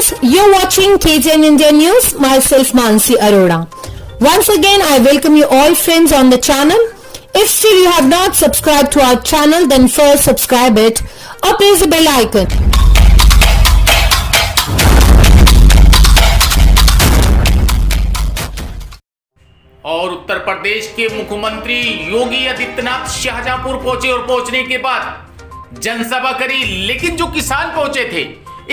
viewers, you're watching KTN India News, myself Mansi Arora. Once again, I welcome you all friends on the channel. If still you have not subscribed to our channel, then first subscribe it or press the bell icon. और उत्तर प्रदेश के मुख्यमंत्री योगी आदित्यनाथ शाहजहांपुर पहुंचे और पहुंचने के बाद जनसभा करी, लेकिन जो किसान पहुंचे थे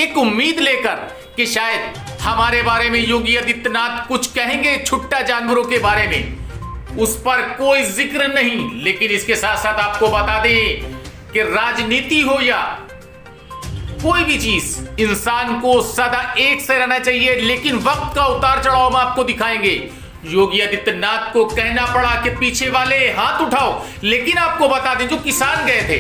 एक उम्मीद लेकर कि शायद हमारे बारे में योगी आदित्यनाथ कुछ कहेंगे, छुट्टा जानवरों के बारे में, उस पर कोई जिक्र नहीं। लेकिन इसके साथ साथ आपको बता दें कि राजनीति हो या कोई भी चीज, इंसान को सदा एक से रहना चाहिए, लेकिन वक्त का उतार चढ़ाव हम आपको दिखाएंगे। योगी आदित्यनाथ को कहना पड़ा कि पीछे वाले हाथ उठाओ, लेकिन आपको बता दें जो किसान गए थे,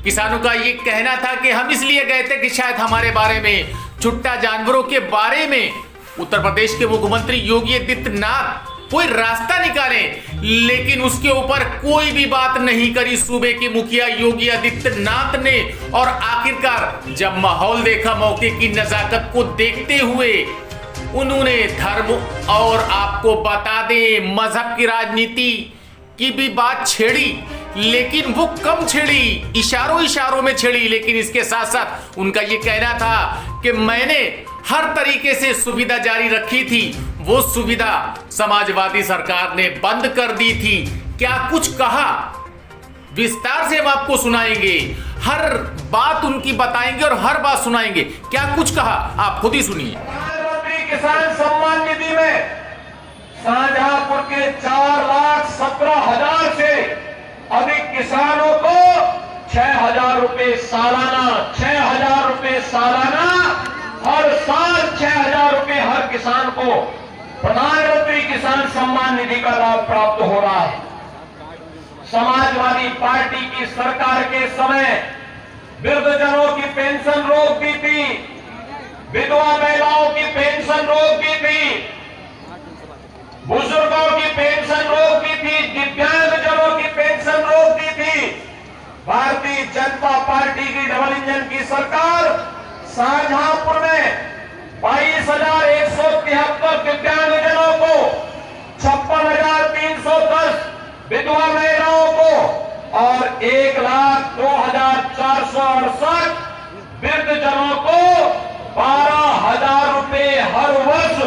किसानों का ये कहना था कि हम इसलिए गए थे कि शायद हमारे बारे में, छुट्टा जानवरों के बारे में उत्तर प्रदेश के मुख्यमंत्री योगी आदित्यनाथ कोई रास्ता निकालें, लेकिन उसके ऊपर कोई भी बात नहीं करी सूबे के मुखिया योगी आदित्यनाथ ने। और आखिरकार जब माहौल देखा, मौके की नजाकत को देखते हुए उन्होंने धर्म और आपको बता दें मजहब की राजनीति की भी बात छेड़ी, लेकिन वो कम छेड़ी, इशारों में छेड़ी। लेकिन इसके साथ साथ उनका ये कहना था कि मैंने हर तरीके से सुविधा जारी रखी थी, वो सुविधा समाजवादी सरकार ने बंद कर दी थी। क्या कुछ कहा, विस्तार से हम आपको सुनाएंगे, हर बात उनकी बताएंगे और हर बात सुनाएंगे। क्या कुछ कहा आप खुद ही सुनिए। किसान सम्मान निधि में शाहजहांपुर के 4,17,000 से अधिक किसानों को 6,000 रुपए सालाना, 6,000 रुपए सालाना, हर साल 6,000 रुपए हर किसान को प्रधानमंत्री किसान सम्मान निधि का लाभ प्राप्त हो रहा है। समाजवादी पार्टी की सरकार के समय वृद्धजनों की पेंशन रोक दी थी, विधवा महिलाओं की पेंशन रोक दी थी, बुजुर्गों की पेंशन रोक दी थी, दिव्यांगजनों की पेंशन रोक दी थी। भारतीय जनता पार्टी की डबल इंजन की सरकार शाहजहांपुर में 22,173 दिव्यांगजनों को, 56,310 विधवा महिलाओं को और 1,02,468 वृद्धजनों को 12,000 रुपए हर वर्ष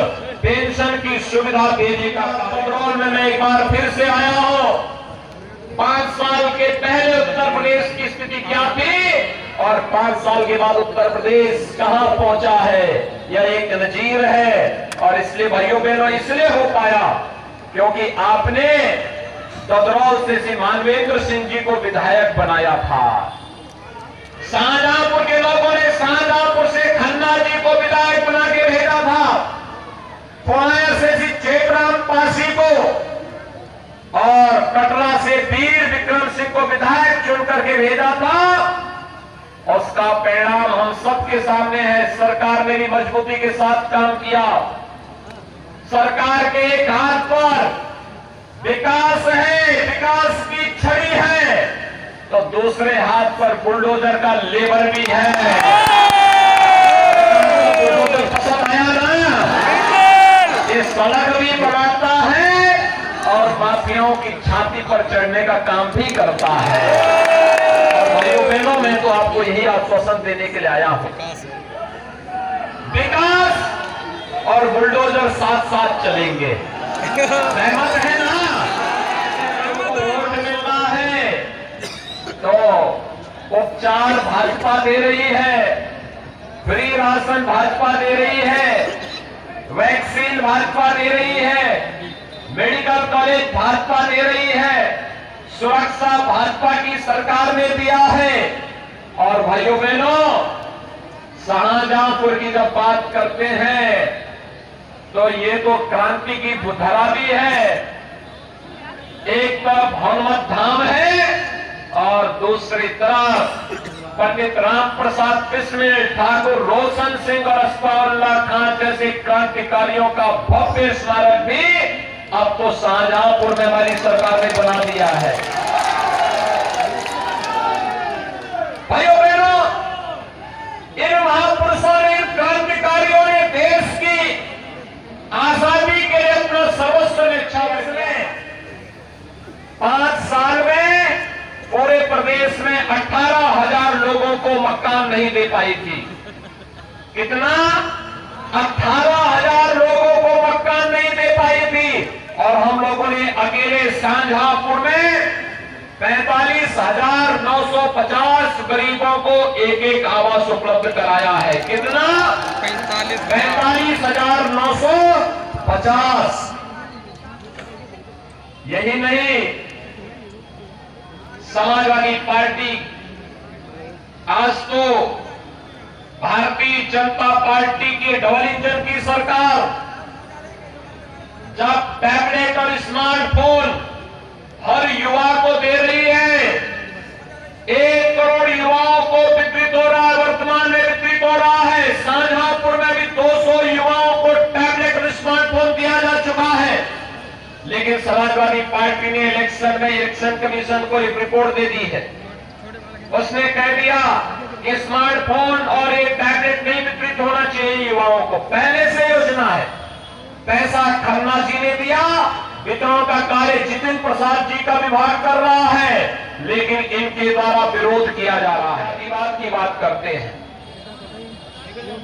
पेंशन की सुविधा देने का कंट्रोल में मैं एक बार फिर से आया हूं। 5 साल के पहले उत्तर प्रदेश की स्थिति क्या थी और 5 साल के बाद उत्तर प्रदेश कहां पहुंचा है, यह एक नजीर है। और इसलिए भाइयों बहनों इसलिए हो पाया क्योंकि आपने ददरौल से श्री मानवेंद्र सिंह जी को विधायक बनाया था। शाहजहांपुर के लोगों ने शाहजहांपुर से खन्ना जी को विधायक बना के भेजा था, पुराना से श्री चेतराम पासी को और कटरा से वीर विक्रम सिंह को विधायक चुन करके भेजा था। उसका परिणाम हम सबके सामने है। सरकार ने भी मजबूती के साथ काम किया। सरकार के एक हाथ पर विकास है, विकास की छड़ी है, तो दूसरे हाथ पर बुलडोजर का लेबर भी है। बुलडोजर पसंद आया ना, ये सड़क भी बनाता है और माफियाओं की छाती पर चढ़ने का काम भी करता है। और भाइयों बहनों, मैं तो आपको यही आश्वासन देने के लिए आया हूं, विकास और बुलडोजर साथ साथ चलेंगे। सहमत है ना? तो उपचार भाजपा दे रही है, फ्री राशन भाजपा दे रही है, वैक्सीन भाजपा दे रही है, मेडिकल कॉलेज भाजपा दे रही है, सुरक्षा भाजपा की सरकार ने दिया है। और भाइयों बहनों, शाहजहांपुर की जब बात करते हैं तो ये तो क्रांति की धरा भी है। एक तरफ हनुमत धाम है और दूसरी तरफ पंडित राम प्रसाद बिस्मिल, ठाकुर रोशन सिंह और अस्फाउल्लाह खान जैसे क्रांतिकारियों का भव्य स्मारक भी अब तो शाहजहांपुर में हमारी सरकार ने बना दिया है। भाइयों बहनों, इन महापुरुषों ने, इन क्रांतिकारियों ने 18,000 लोगों को मकान नहीं दे पाई थी। कितना? 18,000 लोगों को मकान नहीं दे पाई थी। और हम लोगों ने अकेले शाहजहांपुर में 45,950 गरीबों को एक आवास उपलब्ध कराया है। कितना? 45,950। यही नहीं, समाजवादी पार्टी आज तो भारतीय जनता पार्टी की डबल इंजन की सरकार जब टैबलेट और स्मार्टफोन हर युवा को दे रही है, 1 करोड़ युवाओं को वितरित हो रहा है, वर्तमान में वितरित हो रहा है। शाहजहांपुर में भी 200 युवाओं को टैबलेट और स्मार्टफोन दिया जा चुका है। लेकिन समाजवादी पार्टी ने इलेक्शन कमीशन को एक रिपोर्ट दे दी है। उसने कह दिया कि स्मार्टफोन और एक टैबलेट नहीं वितरित होना चाहिए युवाओं को। पहले से योजना है, पैसा खन्ना जी ने दिया, वितरण का कार्य जितिन प्रसाद जी का विभाग कर रहा है, लेकिन इनके द्वारा विरोध किया जा रहा है। विवाद की बात करते हैं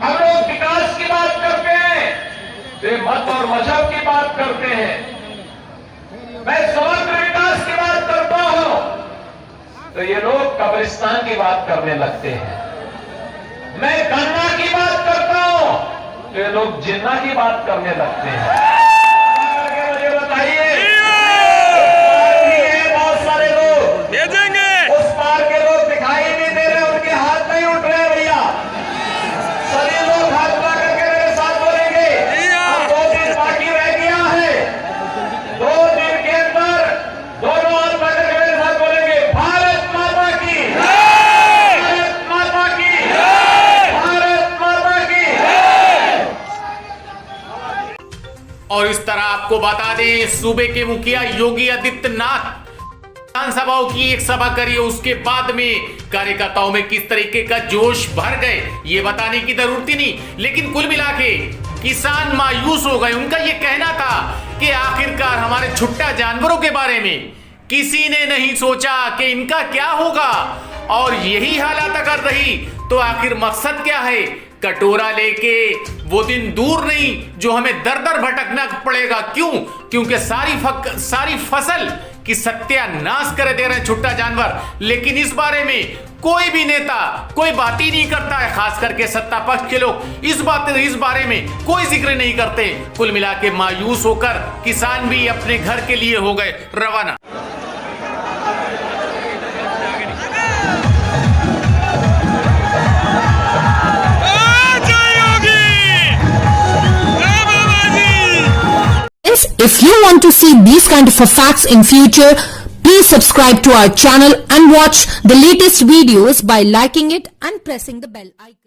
हम लोग, विकास की बात करते हैं, वे मत और मजहब की बात करते हैं। मैं समग्र विकास की बात करता हूं तो ये लोग कब्रिस्तान की बात करने लगते हैं। मैं गन्ना की बात करता हूं तो ये लोग जिन्ना की बात करने लगते हैं। मुझे बताइए, बहुत सारे लोग भेजेंगे, उस पार के लोग दिखाई नहीं दे रहे, उनके हाथ नहीं उठ रहे भैया। सभी लोग हाथ उठा करके मेरे साथ बोलेंगे। अब 2 दिन बाकी रह गया है, 2 दिन के अंदर दोनों हाथ उठा करके मेरे साथ बोलेंगे, भारत माता की, भारत माता की, भारत माता की। और इस तरह आपको बता दें, सूबे के मुखिया योगी आदित्यनाथ विधानसभाओं की एक सभा करी, उसके बाद में कार्यकर्ताओं में किस तरीके का जोश भर गए ये बताने की जरूरत ही नहीं। लेकिन कुल मिला के किसान मायूस हो गए। उनका ये कहना था कि आखिरकार हमारे छुट्टा जानवरों के बारे में किसी ने नहीं सोचा कि इनका क्या होगा, और यही हालत अगर रही तो आखिर मकसद क्या है? कटोरा लेके वो दिन दूर नहीं जो हमें दर दर भटकना पड़ेगा। क्यों? क्योंकि सारी फसल की सत्यानाश कर दे रहे हैं छुट्टा जानवर। लेकिन इस बारे में कोई भी नेता कोई बात ही नहीं करता है, खास करके सत्ता पक्ष के लोग इस बारे में कोई जिक्र नहीं करते। कुल मिला के मायूस होकर किसान भी अपने घर के लिए हो गए रवाना। If you want to see these kind of facts in future, please subscribe to our channel and watch the latest videos by liking it and pressing the bell icon.